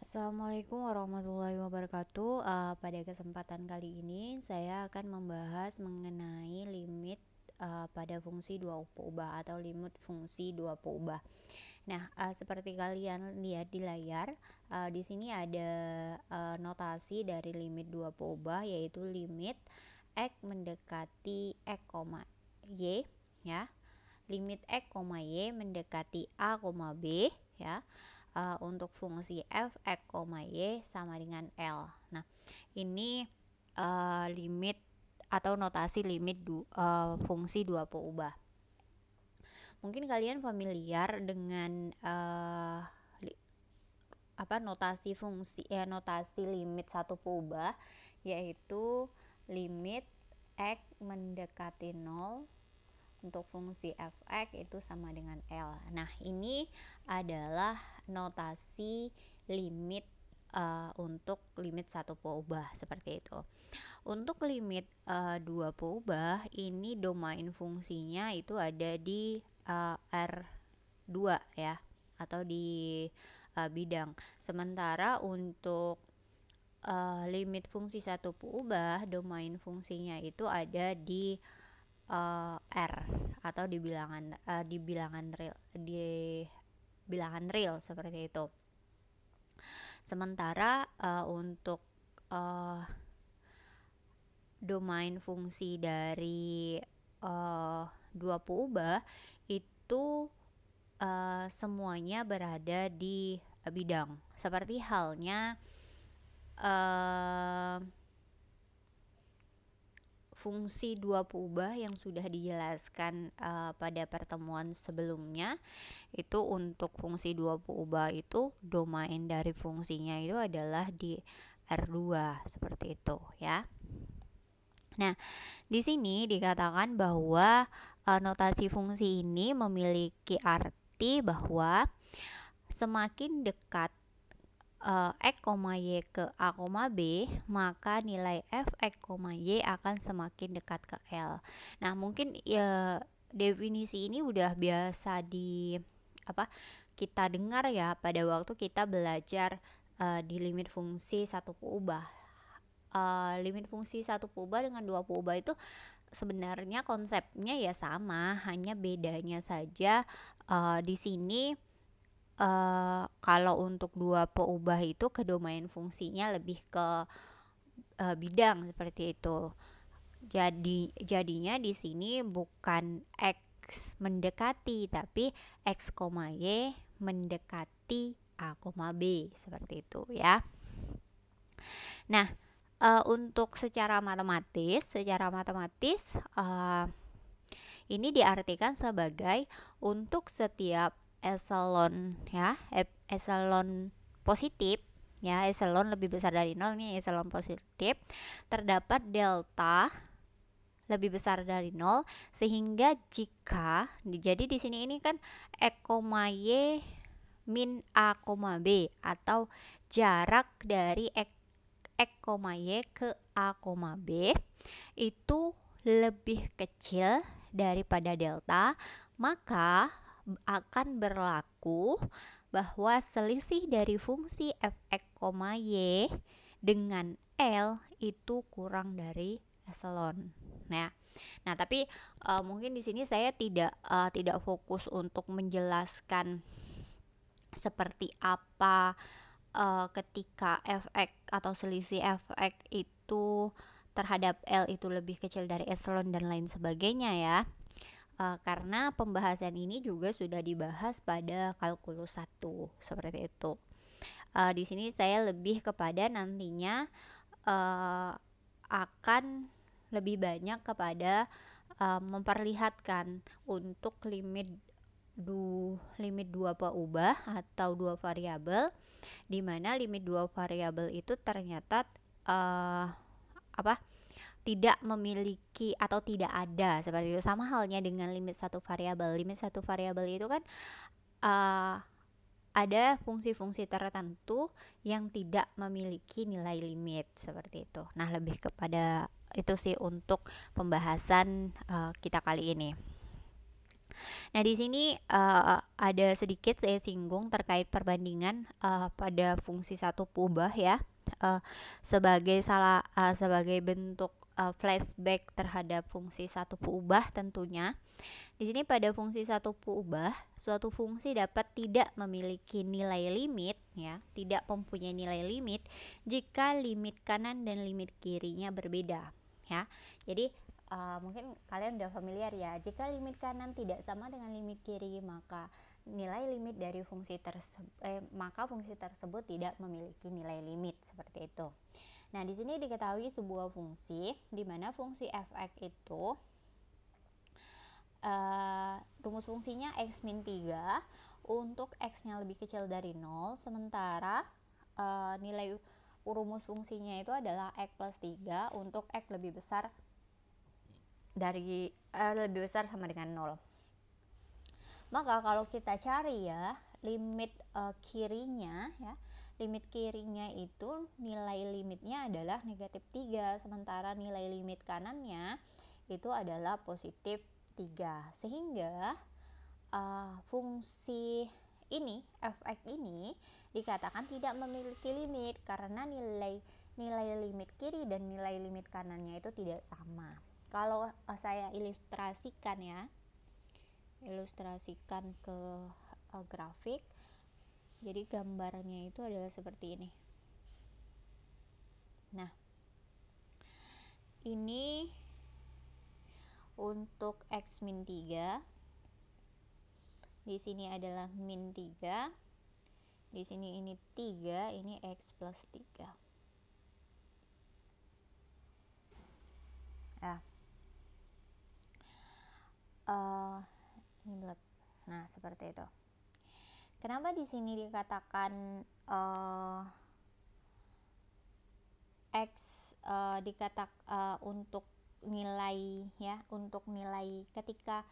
Assalamualaikum warahmatullahi wabarakatuh. Pada kesempatan kali ini saya akan membahas mengenai limit pada fungsi dua peubah atau limit fungsi dua peubah. Nah, seperti kalian lihat di layar, di sini ada notasi dari limit dua peubah, yaitu limit x mendekati x, y, ya. Limit x, y mendekati a, b, ya. Untuk fungsi f(x, y) sama dengan L. Nah, ini limit atau notasi limit fungsi dua peubah. Mungkin kalian familiar dengan notasi limit satu peubah, yaitu limit x mendekati 0 untuk fungsi f(x) itu sama dengan L. Nah, ini adalah notasi limit untuk limit satu peubah seperti itu. Untuk limit dua peubah, ini domain fungsinya itu ada di R2 ya, atau di bidang. Sementara untuk limit fungsi satu peubah, domain fungsinya itu ada di R atau di bilangan real seperti itu. Sementara untuk domain fungsi dari dua peubah itu semuanya berada di bidang. Seperti halnya fungsi dua peubah yang sudah dijelaskan pada pertemuan sebelumnya. Itu untuk fungsi dua peubah itu domain dari fungsinya itu adalah di R2 seperti itu ya. Nah, di sini dikatakan bahwa notasi fungsi ini memiliki arti bahwa semakin dekat x, y ke a, b, maka nilai f(x, y) akan semakin dekat ke L. Nah, mungkin ya definisi ini udah biasa kita dengar ya pada waktu kita belajar di limit fungsi satu peubah. Limit fungsi satu peubah dengan dua peubah itu sebenarnya konsepnya ya sama, hanya bedanya saja di sini kalau untuk dua peubah itu ke domain fungsinya lebih ke bidang seperti itu. Jadinya di sini bukan x mendekati, tapi x, y mendekati a, b seperti itu ya. Nah, untuk secara matematis ini diartikan sebagai untuk setiap eselon ya, eselon positif ya, eselon lebih besar dari 0, ini eselon positif, terdapat delta lebih besar dari 0, sehingga jika jadi di sini ini kan x, y min a, b atau jarak dari x, y ke a, b itu lebih kecil daripada delta, maka akan berlaku bahwa selisih dari fungsi f(x, y) dengan L itu kurang dari eselon. Nah, tapi mungkin di sini saya tidak fokus untuk menjelaskan seperti apa ketika f(x) atau selisih f(x) itu terhadap L itu lebih kecil dari eselon dan lain sebagainya ya. Karena pembahasan ini juga sudah dibahas pada kalkulus 1 seperti itu. Di sini saya lebih kepada nantinya akan lebih banyak kepada memperlihatkan untuk limit dua peubah atau dua variabel, di mana limit dua variabel itu ternyata tidak memiliki atau tidak ada seperti itu. Sama halnya dengan limit satu variabel. Limit satu variabel itu kan ada fungsi-fungsi tertentu yang tidak memiliki nilai limit seperti itu. Nah, lebih kepada itu sih untuk pembahasan kita kali ini. Nah, di sini ada sedikit saya singgung terkait perbandingan pada fungsi satu pubah ya, sebagai bentuk flashback terhadap fungsi satu pubah tentunya. Di sini pada fungsi satu pubah, suatu fungsi dapat tidak memiliki nilai limit ya, tidak mempunyai nilai limit jika limit kanan dan limit kirinya berbeda ya. Jadi mungkin kalian udah familiar ya, jika limit kanan tidak sama dengan limit kiri, maka nilai limit dari fungsi tersebut tidak memiliki nilai limit, seperti itu. Nah, di sini diketahui sebuah fungsi di mana fungsi f(x) itu rumus fungsinya x min 3 untuk x-nya lebih kecil dari 0, sementara nilai rumus fungsinya itu adalah x plus 3 untuk x lebih besar sama dengan 0. Maka kalau kita cari ya limit kirinya ya, limit kirinya itu nilai limitnya adalah negatif 3, sementara nilai limit kanannya itu adalah positif 3, sehingga fungsi ini f(x) ini dikatakan tidak memiliki limit karena nilai limit kiri dan nilai limit kanannya itu tidak sama. Kalau saya ilustrasikan ke grafik, jadi gambarnya itu adalah seperti ini. Nah, ini untuk x min 3, di sini adalah min 3, di sini ini 3, ini x plus 3 ya. Ini bulat. Nah, seperti itu. Kenapa di sini dikatakan x untuk nilai ya, untuk nilai ketika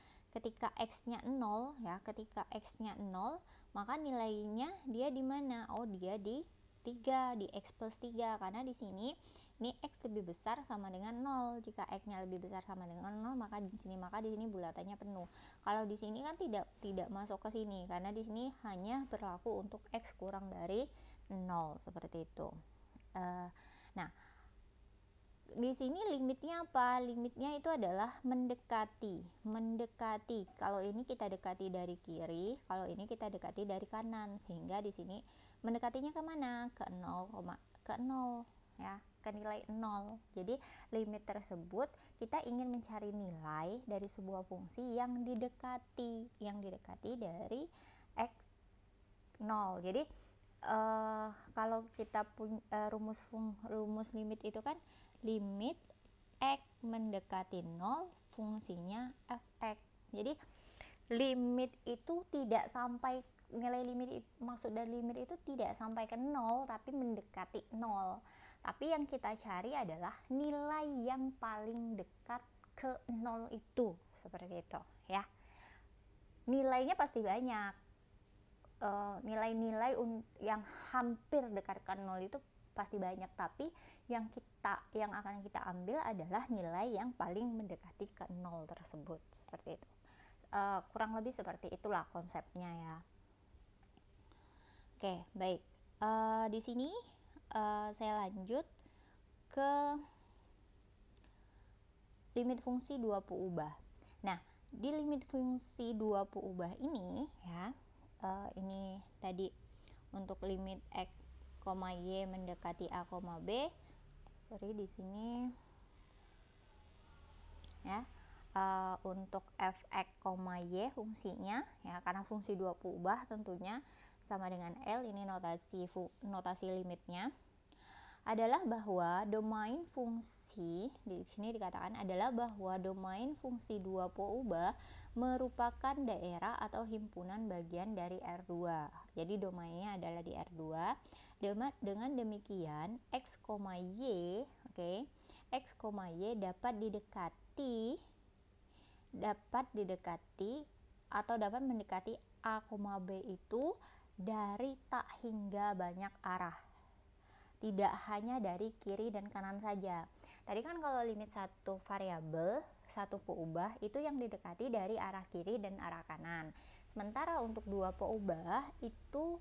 x-nya 0 ya, ketika x-nya 0, maka nilainya dia di mana? Oh, dia di 3, di x plus 3, karena di sini ini x lebih besar sama dengan 0. Jika x-nya lebih besar sama dengan 0, maka di sini bulatannya penuh. Kalau di sini kan tidak masuk ke sini, karena di sini hanya berlaku untuk x kurang dari 0, seperti itu. Nah, di sini limitnya apa? Limitnya itu adalah mendekati. Kalau ini kita dekati dari kiri, kalau ini kita dekati dari kanan, sehingga di sini mendekatinya kemana? Ke 0 ya, ke nilai 0. Jadi limit tersebut kita ingin mencari nilai dari sebuah fungsi yang didekati dari x 0. Jadi kalau kita punya rumus limit itu kan limit x mendekati 0 fungsinya f(x). Jadi limit itu tidak sampai, nilai limit, maksud dari limit itu tidak sampai ke 0 tapi mendekati 0. Tapi yang kita cari adalah nilai yang paling dekat ke 0 itu, seperti itu ya. Nilainya pasti banyak, nilai-nilai yang hampir dekat ke 0 itu pasti banyak, tapi yang akan kita ambil adalah nilai yang paling mendekati ke 0 tersebut, seperti itu. Kurang lebih seperti itulah konsepnya ya. Oke, baik. Di sini saya lanjut ke limit fungsi 2 ubah. Nah, di limit fungsi 2 ubah ini ya, ini tadi untuk limit x, y mendekati a, b. Di sini ya, untuk f(x, y fungsinya ya, karena fungsi 2 ubah tentunya sama dengan L, ini notasi limitnya adalah bahwa domain fungsi, di sini dikatakan adalah bahwa domain fungsi 2 ubah merupakan daerah atau himpunan bagian dari R2. Jadi domainnya adalah di R2. Dengan demikian x, y, x, y dapat didekati atau dapat mendekati a, b itu dari tak hingga banyak arah. tidak hanya dari kiri dan kanan saja. Tadi kan kalau limit satu variabel, satu peubah itu yang didekati dari arah kiri dan arah kanan. Sementara untuk dua peubah itu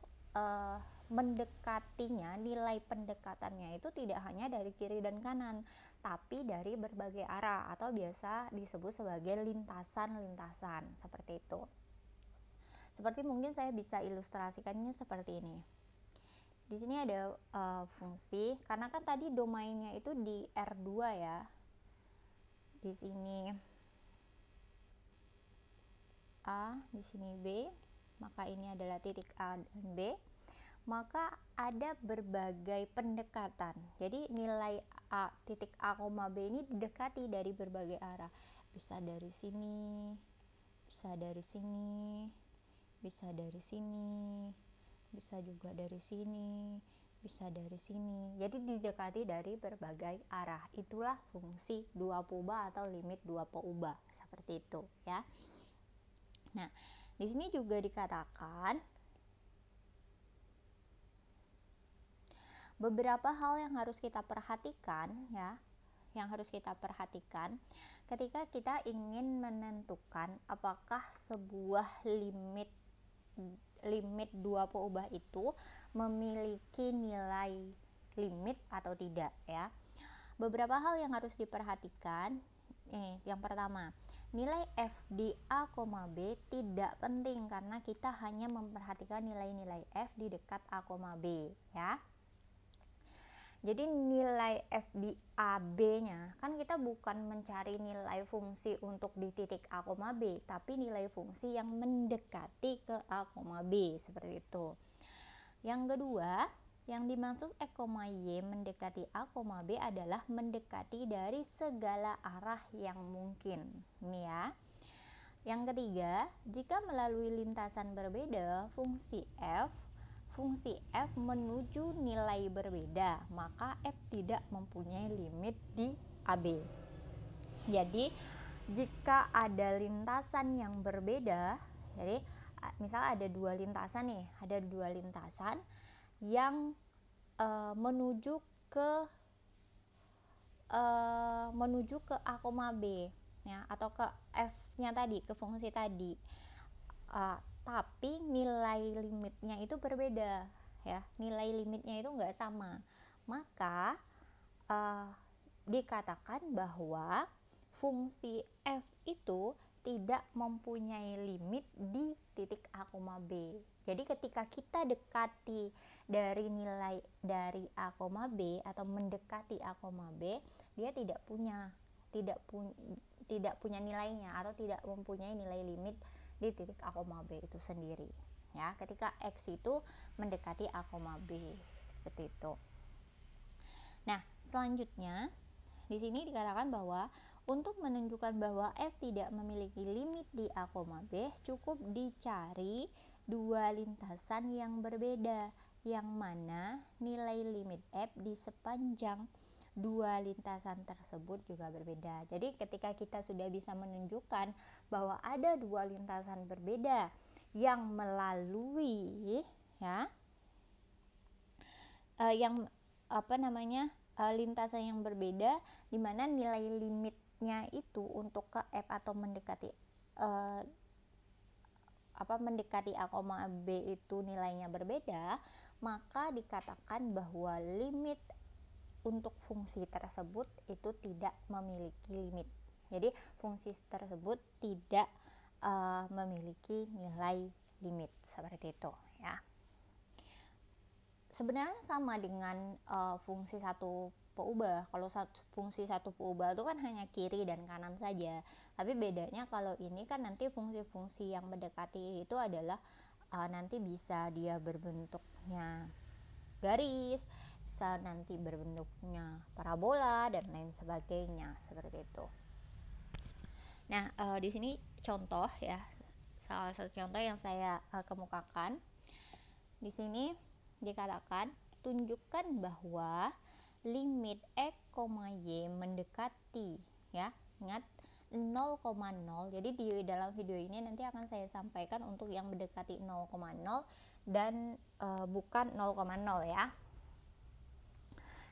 mendekatinya, nilai pendekatannya itu tidak hanya dari kiri dan kanan, tapi dari berbagai arah atau biasa disebut sebagai lintasan-lintasan, seperti itu. Seperti mungkin saya bisa ilustrasikannya seperti ini. Di sini ada fungsi, karena kan tadi domainnya itu di R2 ya. Di sini A, di sini B, maka ini adalah titik A dan B. Maka ada berbagai pendekatan. Jadi nilai A, titik A, B ini didekati dari berbagai arah. Bisa dari sini, bisa dari sini, bisa dari sini, bisa juga dari sini, bisa dari sini. Jadi didekati dari berbagai arah. Itulah fungsi dua peubah atau limit dua peubah, seperti itu ya. Nah, di sini juga dikatakan beberapa hal yang harus kita perhatikan ya, yang harus kita perhatikan ketika kita ingin menentukan apakah sebuah limit dua peubah itu memiliki nilai limit atau tidak ya. Beberapa hal yang harus diperhatikan. Yang pertama, nilai f di A, B tidak penting karena kita hanya memperhatikan nilai-nilai f di dekat A, B ya. Jadi nilai f di A, B-nya kan kita bukan mencari nilai fungsi untuk di titik A, B, tapi nilai fungsi yang mendekati ke A, B, seperti itu. Yang kedua, yang dimaksud E, Y mendekati A, B adalah mendekati dari segala arah yang mungkin. Ini ya. Yang ketiga, jika melalui lintasan berbeda, fungsi f menuju nilai berbeda, maka f tidak mempunyai limit di AB. Jadi jika ada lintasan yang berbeda, jadi misal ada dua lintasan yang menuju ke A, B ya, atau ke f-nya tadi, ke fungsi tadi. Tapi nilai limitnya itu berbeda ya, nilai limitnya itu enggak sama, maka dikatakan bahwa fungsi f itu tidak mempunyai limit di titik A, B. Jadi ketika kita dekati dari nilai dari A, B atau mendekati A, B, dia tidak punya nilainya atau tidak mempunyai nilai limit di titik A, B itu sendiri ya, ketika X itu mendekati A, B, seperti itu. Nah, selanjutnya di sini dikatakan bahwa untuk menunjukkan bahwa F tidak memiliki limit di A, B, cukup dicari dua lintasan yang berbeda, yang mana nilai limit F di sepanjang dua lintasan tersebut juga berbeda. Jadi ketika kita sudah bisa menunjukkan bahwa ada dua lintasan berbeda yang melalui ya lintasan yang berbeda, di mana nilai limitnya itu untuk ke F atau mendekati mendekati A, B itu nilainya berbeda, maka dikatakan bahwa limit untuk fungsi tersebut itu tidak memiliki limit. Jadi fungsi tersebut tidak memiliki nilai limit, seperti itu ya. Sebenarnya sama dengan fungsi satu peubah. Kalau fungsi satu peubah itu kan hanya kiri dan kanan saja, tapi bedanya kalau ini kan nanti fungsi-fungsi yang mendekati itu adalah nanti bisa dia berbentuknya garis, bisa nanti berbentuknya parabola dan lain sebagainya, seperti itu. Nah, di sini contoh ya, salah satu contoh yang saya kemukakan di sini dikatakan tunjukkan bahwa limit X, Y mendekati ya, ingat 0,0. Jadi di dalam video ini nanti akan saya sampaikan untuk yang mendekati 0,0 dan bukan 0,0 ya.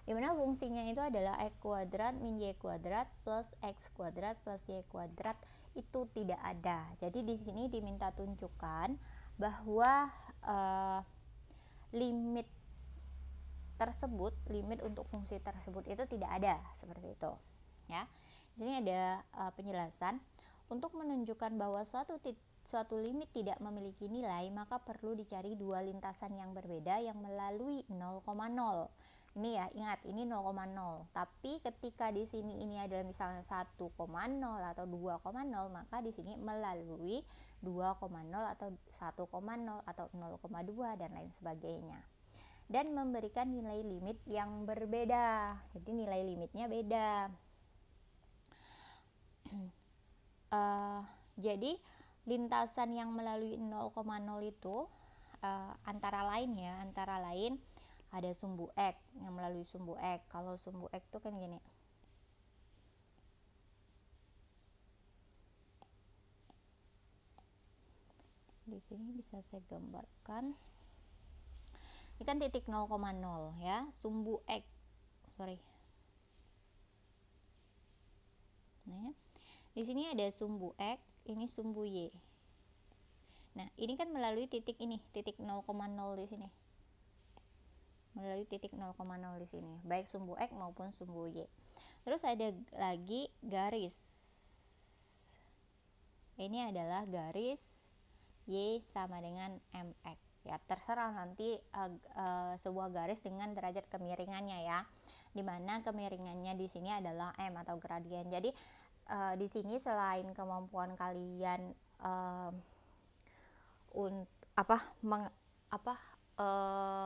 dimana fungsinya itu adalah x kuadrat min y kuadrat plus x kuadrat plus y kuadrat itu tidak ada. Jadi di sini diminta tunjukkan bahwa limit tersebut, limit untuk fungsi tersebut itu tidak ada, seperti itu ya. Di sini ada penjelasan. Untuk menunjukkan bahwa suatu limit tidak memiliki nilai, maka perlu dicari dua lintasan yang berbeda yang melalui 0,0. Ini ya, ingat ini 0,0. Tapi ketika di sini ini adalah misalnya 1,0 atau 2,0, maka di sini melalui 2,0 atau 1,0 atau 0,2 dan lain sebagainya. Dan memberikan nilai limit yang berbeda. Jadi nilai limitnya beda. Jadi lintasan yang melalui 0,0 itu antara lain ada sumbu X yang melalui sumbu X. Kalau sumbu X itu kan gini. Di sini bisa saya gambarkan. Ini kan titik 0,0 ya, sumbu X. Nah, di sini ada sumbu X, ini sumbu Y. Nah, ini kan melalui titik ini, titik 0,0 di sini. Melalui titik 0,0 di sini, baik sumbu X maupun sumbu Y. Terus ada lagi garis. Ini adalah garis Y sama dengan MX. Ya, terserah nanti sebuah garis dengan derajat kemiringannya ya. Dimana kemiringannya di sini adalah M atau gradien. Jadi di sini selain kemampuan kalian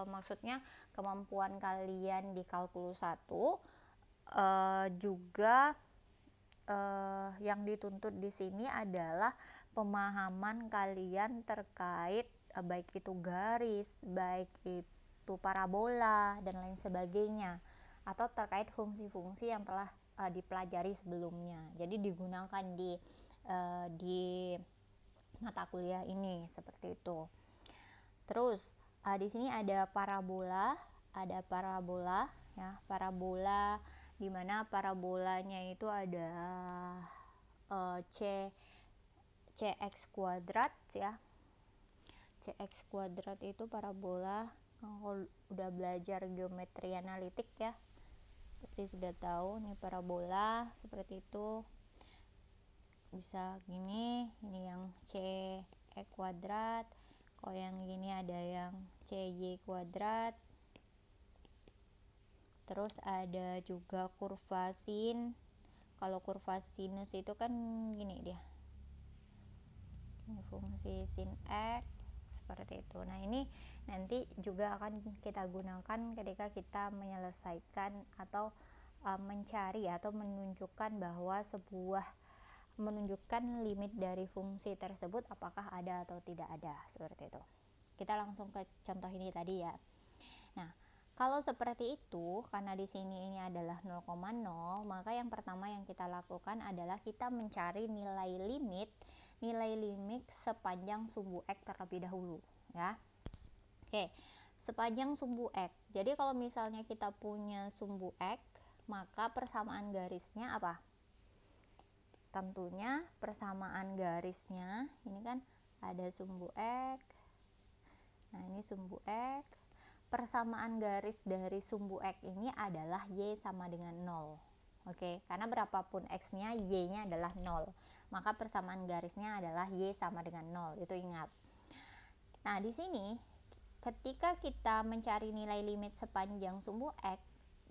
maksudnya kemampuan kalian di kalkulus 1 juga yang dituntut di sini adalah pemahaman kalian terkait baik itu garis, baik itu parabola dan lain sebagainya, atau terkait fungsi-fungsi yang telah dipelajari sebelumnya. Jadi digunakan di mata kuliah ini seperti itu. Terus di sini ada parabola ya, parabola di mana parabolanya itu ada cx kuadrat ya. Cx kuadrat itu parabola. Kalau udah belajar geometri analitik ya, pasti sudah tahu nih parabola seperti itu. Bisa gini, ini yang cx kuadrat. Kalau yang gini ada yang cy kuadrat. Terus ada juga kurva sin. Kalau kurva sinus itu kan gini dia. Ini fungsi sin x seperti itu. Nah, ini nanti juga akan kita gunakan ketika kita menyelesaikan atau mencari atau menunjukkan bahwa menunjukkan limit dari fungsi tersebut apakah ada atau tidak ada, seperti itu. Kita langsung ke contoh ini tadi ya. Nah, kalau seperti itu, karena di sini ini adalah 0,0, maka yang pertama yang kita lakukan adalah kita mencari nilai limit sepanjang sumbu X terlebih dahulu ya. Oke, sepanjang sumbu X. Jadi kalau misalnya kita punya sumbu X, maka persamaan garisnya apa? Tentunya persamaan garisnya ini kan ada sumbu X. Nah, ini sumbu X. Persamaan garis dari sumbu X ini adalah Y sama dengan 0. Oke, karena berapapun X-nya, Y-nya adalah 0. Maka persamaan garisnya adalah Y sama dengan 0. Itu ingat. Nah, di sini ketika kita mencari nilai limit sepanjang sumbu X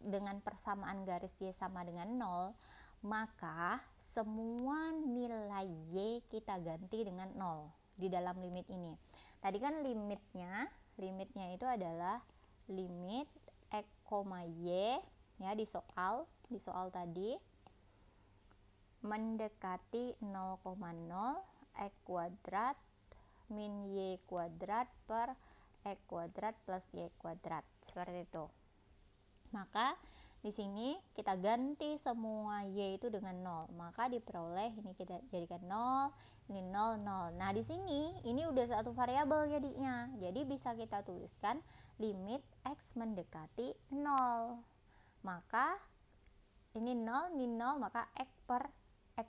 dengan persamaan garis Y sama dengan 0, maka semua nilai Y kita ganti dengan 0 di dalam limit ini. Tadi kan limitnya itu adalah limit X, Y ya, di soal tadi mendekati 0,0 X kuadrat min Y kuadrat per X kuadrat plus Y kuadrat, seperti itu. Maka di sini kita ganti semua Y itu dengan 0, maka diperoleh ini kita jadikan 0, ini 0, 0. Nah, di sini ini udah satu variabel jadinya. Jadi bisa kita tuliskan limit X mendekati 0. maka ini 0, ini 0, maka X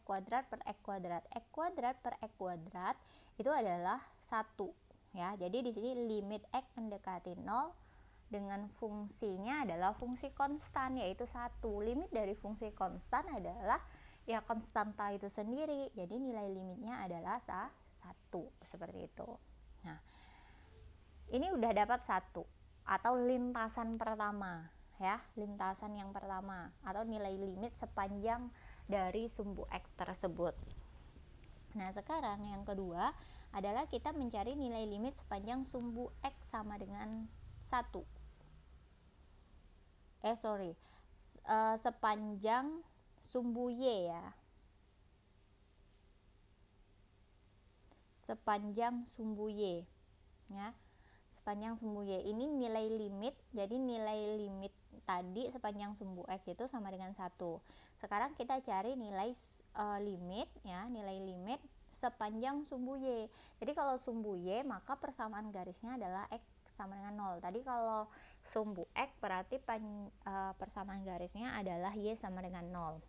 kuadrat per X kuadrat. X kuadrat per X kuadrat itu adalah 1 ya. Jadi di sini limit X mendekati 0 dengan fungsinya adalah fungsi konstan, yaitu 1. Limit dari fungsi konstan adalah ya konstanta itu sendiri. Jadi nilai limitnya adalah 1 seperti itu. Nah, ini udah dapat 1 atau lintasan pertama ya, lintasan yang pertama atau nilai limit sepanjang dari sumbu X tersebut. Nah, sekarang yang kedua adalah kita mencari nilai limit sepanjang sumbu X sama dengan 1. Sepanjang sumbu Y ya. Sepanjang sumbu Y ya. Sepanjang sumbu Y ini nilai limit. Jadi nilai limit tadi sepanjang sumbu X itu sama dengan 1. Sekarang kita cari nilai limit ya, nilai limit sepanjang sumbu Y. Jadi kalau sumbu Y maka persamaan garisnya adalah X sama dengan 0. Tadi kalau sumbu X berarti persamaan garisnya adalah Y sama dengan 0.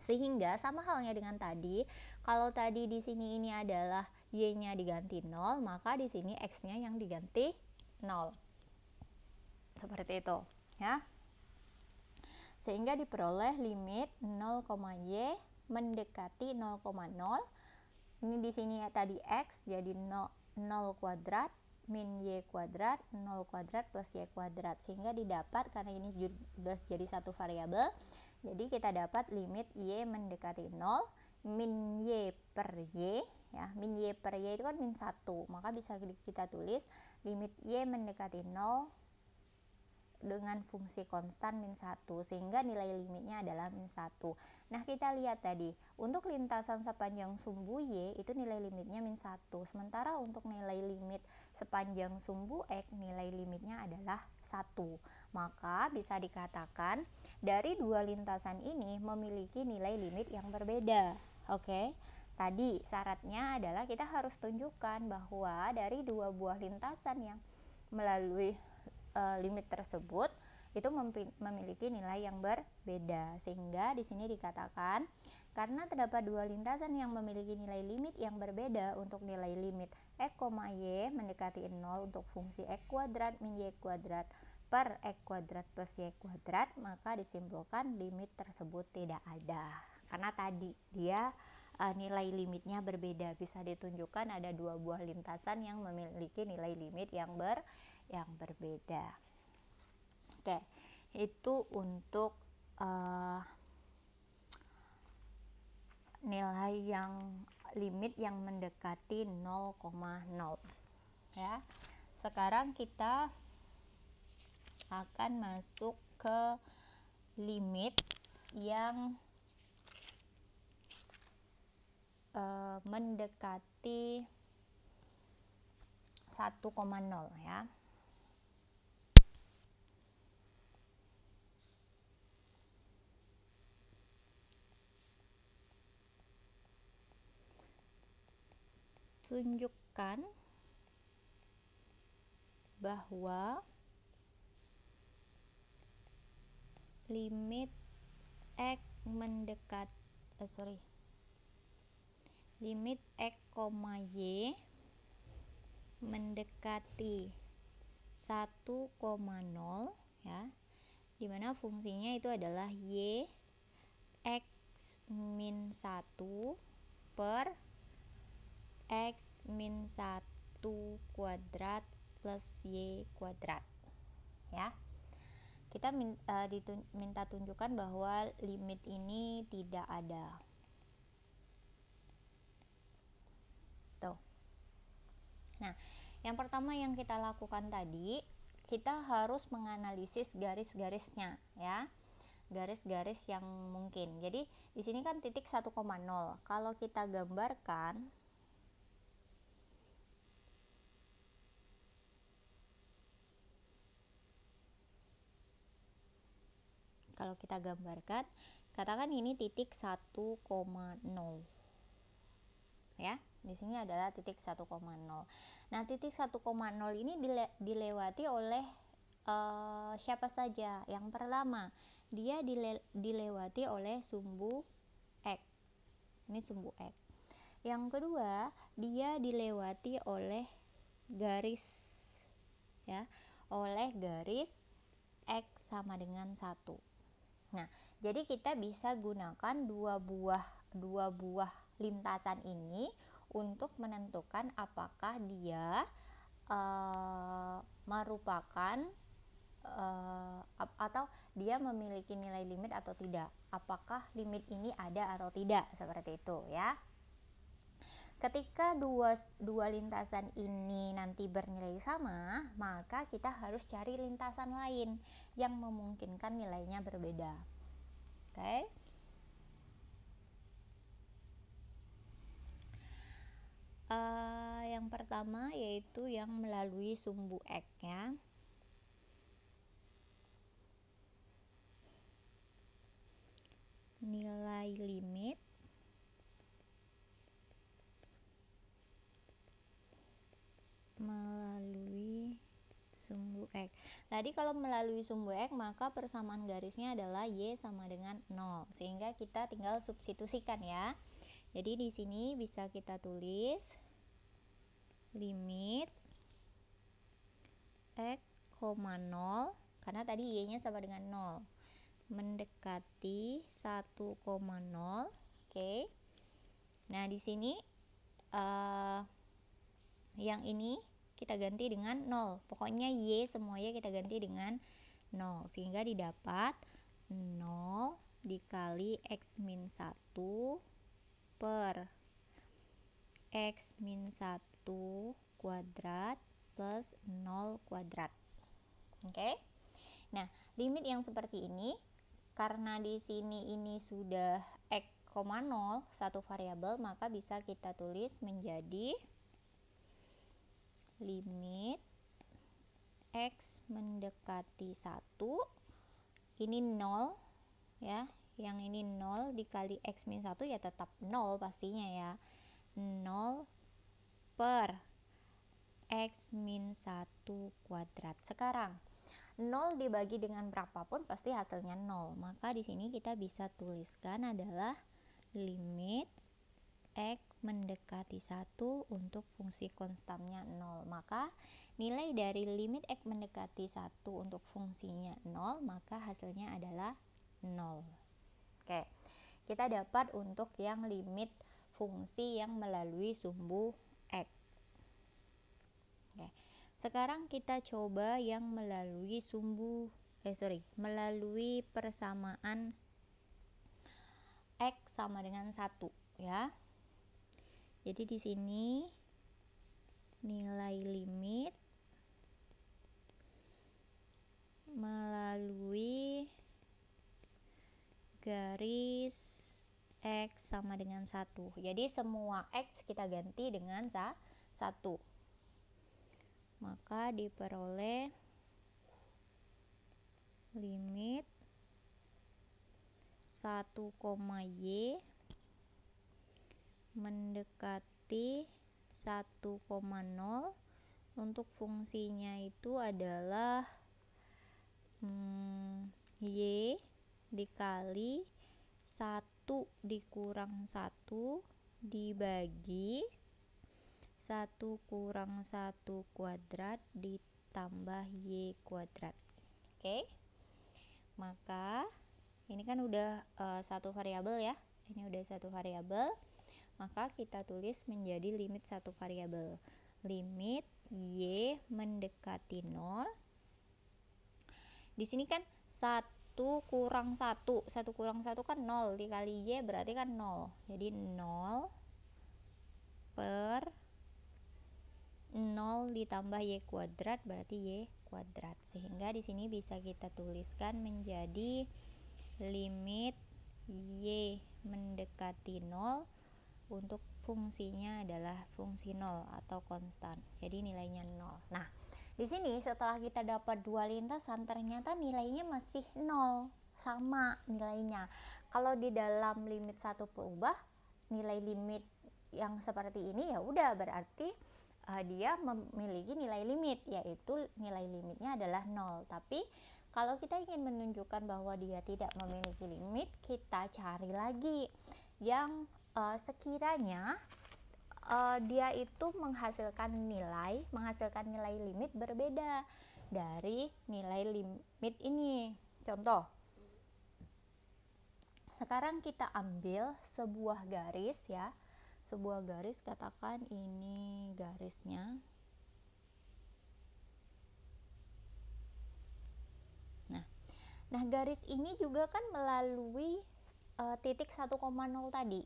Sehingga sama halnya dengan tadi, kalau tadi di sini ini adalah Y-nya diganti 0, maka di sini X-nya yang diganti 0. Seperti itu, ya. Sehingga diperoleh limit 0, Y mendekati 0,0. Ini di sini tadi X jadi 0 kuadrat min Y kuadrat, 0 kuadrat plus Y kuadrat. Sehingga didapat, karena ini sudah jadi satu variabel, jadi kita dapat limit Y mendekati 0 min Y per Y ya. Min Y per Y itu kan min 1, maka bisa kita tulis limit Y mendekati 0 dengan fungsi konstan min 1, sehingga nilai limitnya adalah min 1. Nah, kita lihat tadi untuk lintasan sepanjang sumbu Y itu nilai limitnya min 1, sementara untuk nilai limit sepanjang sumbu X nilai limitnya adalah 1. Maka bisa dikatakan dari dua lintasan ini memiliki nilai limit yang berbeda. Oke. Tadi syaratnya adalah kita harus tunjukkan bahwa dari dua buah lintasan yang melalui limit tersebut itu memiliki nilai yang berbeda. Sehingga di sini dikatakan karena terdapat dua lintasan yang memiliki nilai limit yang berbeda untuk nilai limit X, Y mendekati 0 untuk fungsi X kuadrat min Y kuadrat per X kuadrat plus Y kuadrat, maka disimpulkan limit tersebut tidak ada. Karena tadi dia nilai limitnya berbeda. Bisa ditunjukkan ada dua buah lintasan yang memiliki nilai limit yang berbeda. Oke, itu untuk nilai yang limit yang mendekati 0,0 ya. Sekarang kita akan masuk ke limit yang mendekati 1,0 ya. Tunjukkan bahwa limit X limit X, Y mendekati 1,0 ya, dimana fungsinya itu adalah Y X min 1 per X min 1 kuadrat plus Y kuadrat ya. Kita minta tunjukkan bahwa limit ini tidak ada. Tuh. Nah, yang pertama yang kita lakukan tadi, kita harus menganalisis garis-garisnya ya. Garis-garis yang mungkin. Jadi di sini kan titik 1,0. Kalau kita gambarkan katakan ini titik 1,0 ya. Di sini adalah titik 1,0. Nah, titik 1,0 ini dilewati oleh siapa saja? Yang pertama, dia dilewati oleh sumbu X. Ini sumbu X. Yang kedua, dia dilewati oleh garis, ya, oleh garis X sama dengan 1. Nah, jadi kita bisa gunakan dua buah lintasan ini untuk menentukan apakah dia merupakan atau dia memiliki nilai limit atau tidak. Apakah limit ini ada atau tidak, seperti itu ya. Ketika dua lintasan ini nanti bernilai sama, maka kita harus cari lintasan lain yang memungkinkan nilainya berbeda. Oke. Yang pertama yaitu yang melalui sumbu X, ya. Nilai limit melalui sumbu X. Tadi kalau melalui sumbu X, maka persamaan garisnya adalah Y sama dengan 0. Sehingga kita tinggal substitusikan, ya. Jadi di sini bisa kita tulis limit X, 0, karena tadi Y-nya sama dengan 0, mendekati 1,0. Oke. Nah, di sini yang ini kita ganti dengan 0. Pokoknya Y semuanya kita ganti dengan 0, sehingga didapat 0 dikali X min 1 per X min 1 kuadrat plus 0 kuadrat. Oke. Nah, limit yang seperti ini, karena di sini ini sudah X, 0, satu variabel, maka bisa kita tulis menjadi limit X mendekati 1, ini 0, ya. Yang ini 0 dikali X min 1, ya tetap 0 pastinya, ya. 0 per X min 1 kuadrat. Sekarang 0 dibagi dengan berapapun pasti hasilnya 0. Maka di sini kita bisa tuliskan adalah limit X mendekati 1 untuk fungsi konstannya 0. Maka nilai dari limit X mendekati 1 untuk fungsinya 0, maka hasilnya adalah 0. Oke. Kita dapat untuk yang limit fungsi yang melalui sumbu X. Oke. Sekarang kita coba yang melalui melalui persamaan X sama dengan 1, ya. Jadi di sini nilai limit melalui garis X sama dengan 1. Jadi semua X kita ganti dengan 1. Maka diperoleh limit 1, Y mendekati 1,0 untuk fungsinya itu adalah Y dikali 1 dikurang 1 dibagi 1 kurang 1 kuadrat ditambah Y kuadrat. Oke. Maka ini kan udah satu variabel, ya. Ini udah satu variabel. Maka kita tulis menjadi limit satu variabel. Limit Y mendekati 0. Di sini kan 1 kurang 1. 1 kurang 1 kan 0, dikali Y berarti kan 0. Jadi 0 per 0 ditambah Y kuadrat berarti Y kuadrat. Sehingga di sini bisa kita tuliskan menjadi limit Y mendekati 0 untuk fungsinya adalah fungsi 0 atau konstan. Jadi nilainya 0. Nah, di sini setelah kita dapat dua lintasan, ternyata nilainya masih 0, sama nilainya. Kalau di dalam limit satu berubah, nilai limit yang seperti ini ya udah berarti dia memiliki nilai limit, yaitu nilai limitnya adalah 0. Tapi kalau kita ingin menunjukkan bahwa dia tidak memiliki limit, kita cari lagi yang sekiranya dia itu menghasilkan nilai limit berbeda dari nilai limit ini. Contoh, sekarang kita ambil sebuah garis ya, sebuah garis, katakan ini garisnya. Nah, garis ini juga kan melalui titik 1,0 tadi.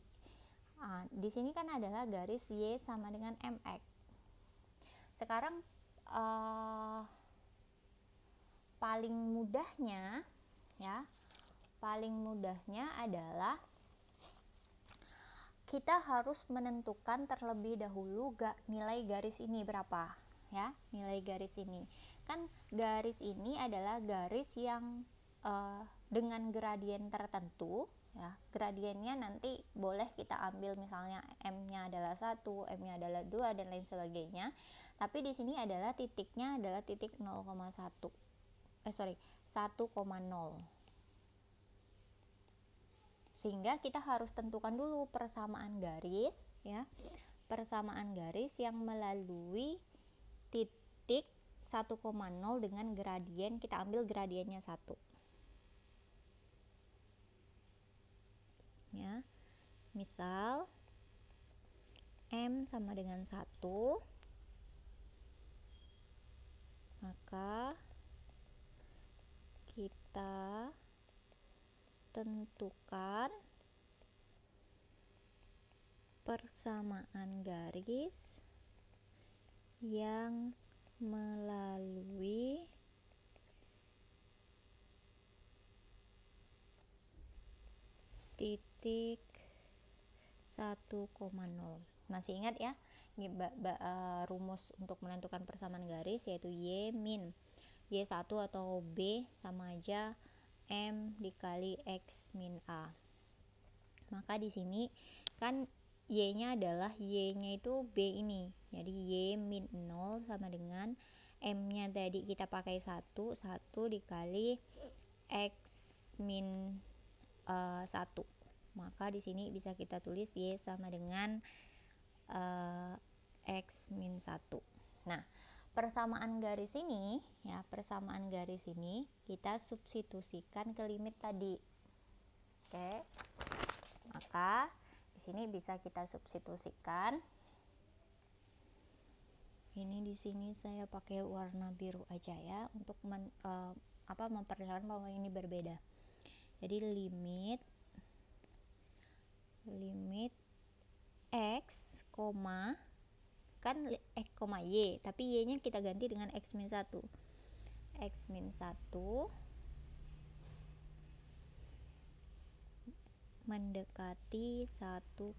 Di sini kan adalah garis Y sama dengan MX. Sekarang paling mudahnya adalah kita harus menentukan terlebih dahulu nilai garis ini berapa ya. Nilai garis ini kan, garis ini adalah garis yang dengan gradien tertentu ya. Gradiennya nanti boleh kita ambil, misalnya M-nya adalah 1, M-nya adalah 2 dan lain sebagainya. Tapi di sini adalah titiknya adalah titik 1,0. Sehingga kita harus tentukan dulu persamaan garis ya. Persamaan garis yang melalui titik 1,0 dengan gradien, kita ambil gradiennya 1. Ya. Misal M sama dengan 1, maka kita tentukan persamaan garis yang melalui titik 1,0. Masih ingat ya rumus untuk menentukan persamaan garis, yaitu Y min Y1 atau B sama aja M dikali X min A. Maka di sini kan Y-nya adalah Y-nya itu B ini. Jadi Y min 0 sama dengan M-nya tadi kita pakai 1 dikali X min 1. Maka di sini bisa kita tulis Y sama dengan X min 1. Nah, persamaan garis ini kita substitusikan ke limit tadi. Oke. Maka di sini bisa kita substitusikan. Ini di sini saya pakai warna biru aja ya, untuk memperlihatkan bahwa ini berbeda. Jadi limit X, kan X, Y, tapi Y-nya kita ganti dengan X min 1. X min 1 mendekati 1,0,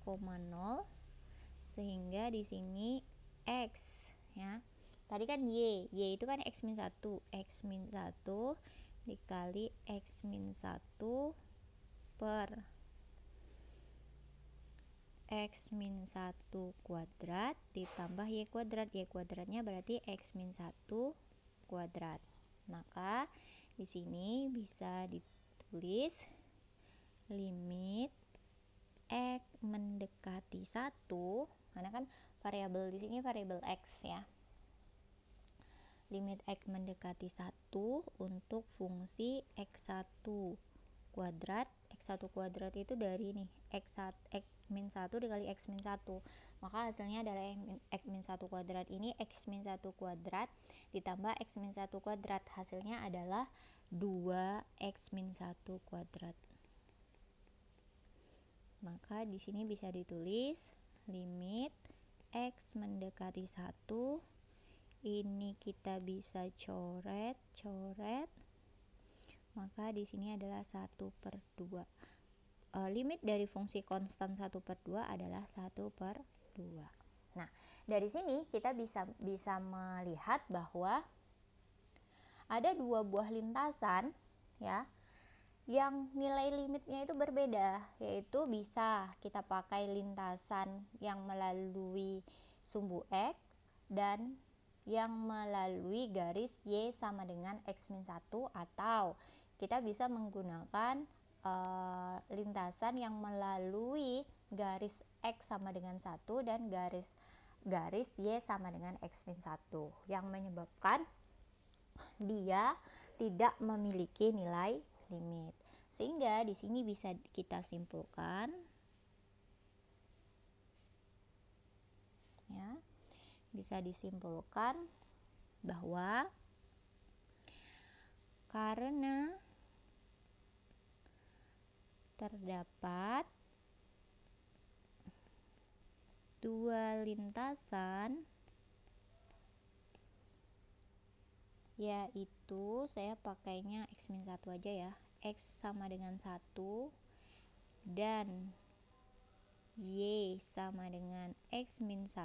sehingga di sini X ya. Tadi kan Y itu kan X min 1. X min 1 dikali X min 1 per X min 1 kuadrat ditambah Y kuadrat. Y kuadratnya berarti X min 1 kuadrat. Maka di sini bisa ditulis limit X mendekati 1, karena kan variabel di sini variabel X ya. Limit X mendekati 1 untuk fungsi X1 kuadrat. X1 kuadrat itu dari nih X min 1 dikali X min 1. Maka hasilnya adalah X min 1 kuadrat ini X min 1 kuadrat ditambah X min 1 kuadrat. Hasilnya adalah 2X min 1 kuadrat. Maka di sini bisa ditulis limit X mendekati 1. Ini kita bisa coret. Maka di sini adalah 1/2. Limit dari fungsi konstan 1/2 adalah 1/2. Nah, dari sini kita bisa melihat bahwa ada 2 buah lintasan ya, yang nilai limitnya itu berbeda, yaitu bisa kita pakai lintasan yang melalui sumbu X dan yang melalui garis Y sama dengan X-1, atau kita bisa menggunakan lintasan yang melalui garis X sama dengan 1 dan garis Y sama dengan X-1, yang menyebabkan dia tidak memiliki nilai limit. Sehingga di sini bisa kita simpulkan ya, bisa disimpulkan bahwa karena terdapat dua lintasan, yaitu saya pakainya X-1 aja ya, X sama dengan 1 dan Y sama dengan X-1,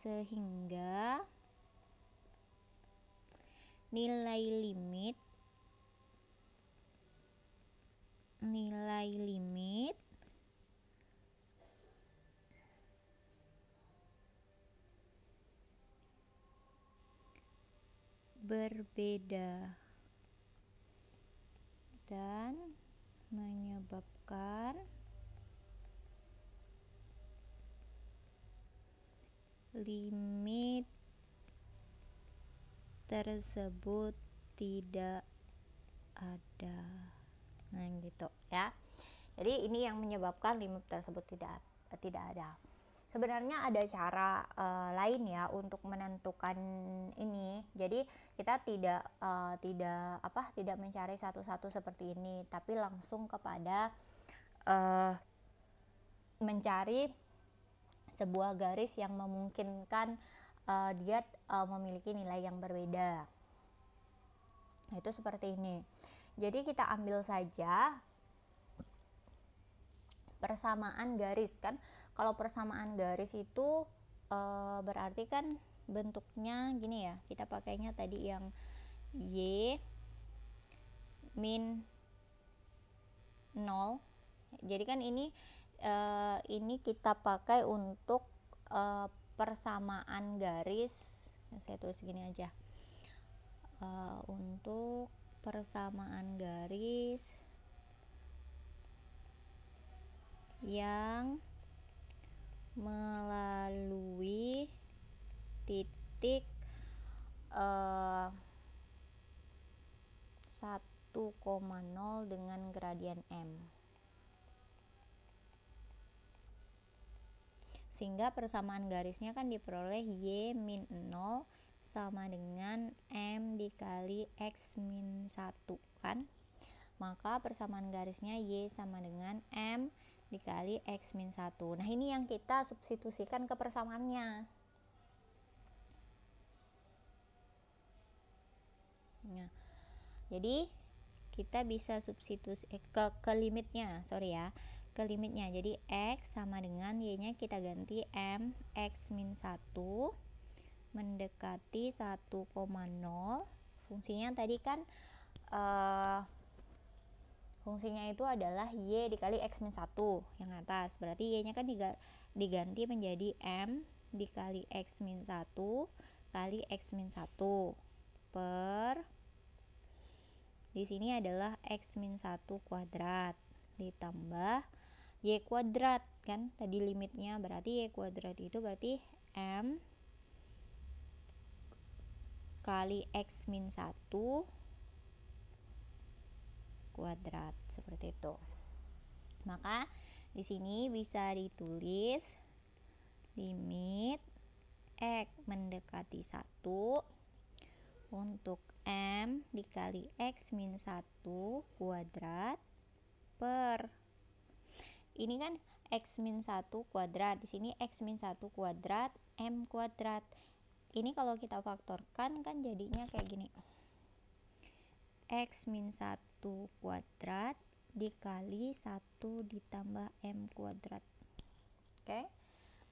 sehingga nilai limit berbeda dan menyebabkan limit tersebut tidak ada. Nah, gitu ya. Jadi ini yang menyebabkan limit tersebut tidak ada. Sebenarnya ada cara lain ya untuk menentukan ini. Jadi kita tidak mencari satu-satu seperti ini, tapi langsung kepada mencari sebuah garis yang memungkinkan dia memiliki nilai yang berbeda. Itu seperti ini. Jadi kita ambil saja persamaan garis kan. Kalau persamaan garis itu berarti kan bentuknya gini ya. Kita pakainya tadi yang Y min 0. Jadi kan ini kita pakai untuk persamaan garis. Saya tulis gini aja. Untuk persamaan garis yang melalui titik 1,0 dengan gradian M, sehingga persamaan garisnya kan diperoleh Y min 0 sama dengan M dikali X min 1 kan. Maka persamaan garisnya Y sama dengan M dikali X min 1. Nah, ini yang kita substitusikan ke persamaannya. Nah, jadi kita bisa substitusi ke limitnya, ke limitnya. Jadi X sama dengan Y-nya kita ganti M X min 1 mendekati 1,0. Fungsinya tadi kan fungsinya itu adalah Y dikali X min 1 yang atas. Berarti Y-nya kan diganti menjadi M dikali X min 1 kali X min 1 per, di sini adalah X min 1 kuadrat ditambah Y kuadrat kan tadi limitnya. Berarti Y kuadrat itu berarti M kali X min 1 kuadrat, seperti itu. Maka di sini bisa ditulis limit X mendekati 1 untuk M dikali X min 1 kuadrat per, ini kan X min 1 kuadrat, di sini X min 1 kuadrat M kuadrat. Ini kalau kita faktorkan kan jadinya kayak gini, X min 1 kuadrat dikali 1 ditambah M kuadrat. Oke.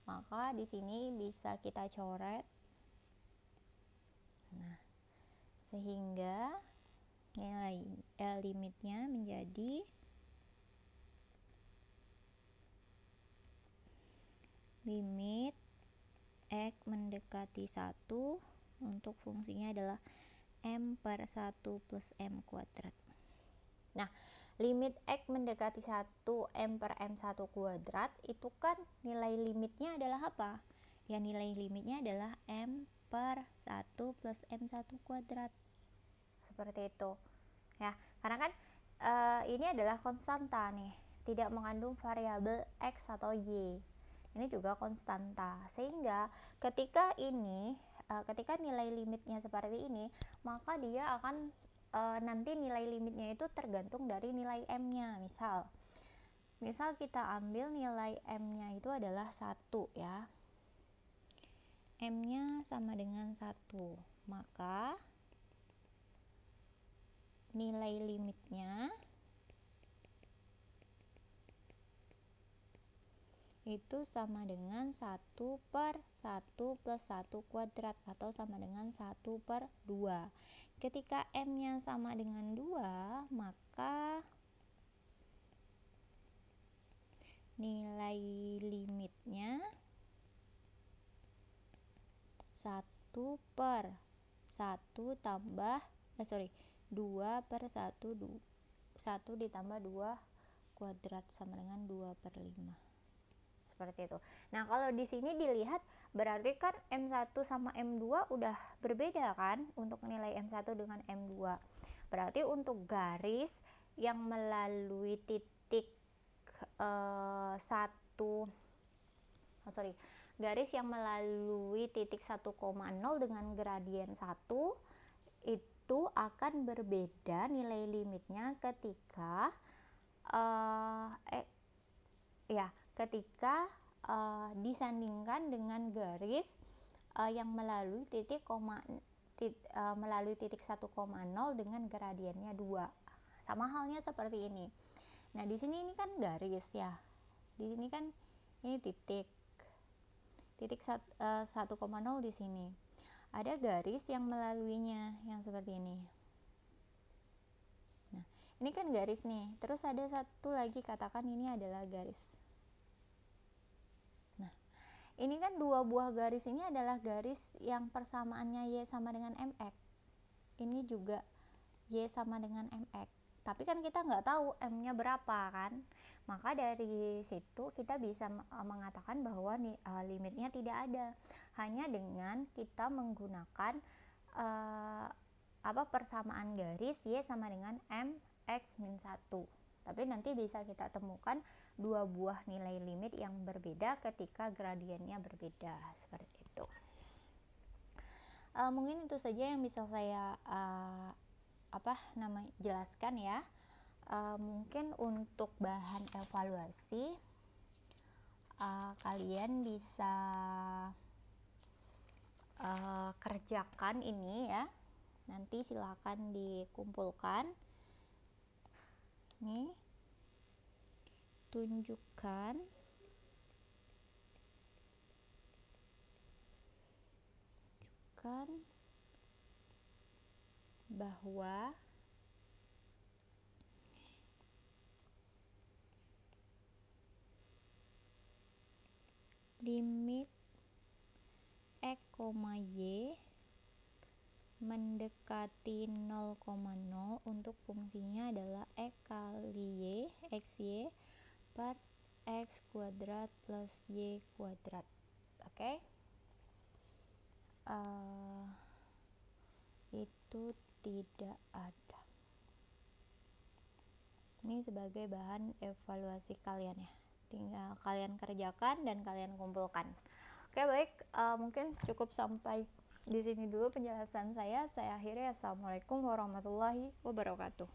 Maka di sini bisa kita coret. Nah, sehingga nilai limitnya menjadi limit X mendekati 1 untuk fungsinya adalah M per 1 plus M kuadrat. Nah, limit X mendekati 1 M per M1 kuadrat itu kan nilai limitnya adalah apa? Ya, nilai limitnya adalah M per 1 plus M1 kuadrat. Seperti itu. Ya, karena kan ini adalah konstanta nih, tidak mengandung variabel X atau Y. Ini juga konstanta, sehingga ketika nilai limitnya seperti ini, maka dia akan nanti nilai limitnya itu tergantung dari nilai M-nya. Misal kita ambil nilai M-nya itu adalah 1 ya. M-nya sama dengan 1, maka nilai limitnya itu sama dengan 1 per 1 plus 1 kuadrat atau sama dengan 1 per 2. Ketika M-nya sama dengan 2, maka nilai limitnya 1 per 1 tambah 2 per 1 ditambah 2 kuadrat sama dengan 2 per 5. Seperti itu. Nah, kalau di sini dilihat berarti kan M1 sama M2 udah berbeda kan untuk nilai M1 dengan M2. Berarti untuk garis yang melalui titik garis yang melalui titik 1,0 dengan gradien 1 itu akan berbeda nilai limitnya ketika disandingkan dengan garis yang melalui titik 1,0 dengan gradiennya 2. Sama halnya seperti ini. Nah, di sini ini kan garis ya. Di sini kan ini titik 1,0 di sini. Ada garis yang melaluinya yang seperti ini. Nah, ini kan garis nih. Terus ada satu lagi, katakan ini adalah garis. Ini kan dua buah garis ini adalah garis yang persamaannya Y sama dengan MX. Ini juga Y sama dengan MX. Tapi kan kita nggak tahu M-nya berapa kan. Maka dari situ kita bisa mengatakan bahwa limitnya tidak ada. Hanya dengan kita menggunakan persamaan garis Y sama dengan MX min 1. Tapi nanti bisa kita temukan dua buah nilai limit yang berbeda ketika gradiennya berbeda, seperti itu. Mungkin itu saja yang bisa saya jelaskan ya. Mungkin untuk bahan evaluasi kalian bisa kerjakan ini ya. Nanti silakan dikumpulkan. Nih, tunjukkan bahwa limit X, Y mendekati 0,0 untuk fungsinya adalah X kali Y, XY per X kuadrat plus Y kuadrat. Oke? Itu tidak ada. Ini sebagai bahan evaluasi kalian ya. Tinggal kalian kerjakan dan kalian kumpulkan. Oke, baik. Mungkin cukup sampai di sini dulu penjelasan saya. Saya akhiri. Assalamualaikum warahmatullahi wabarakatuh.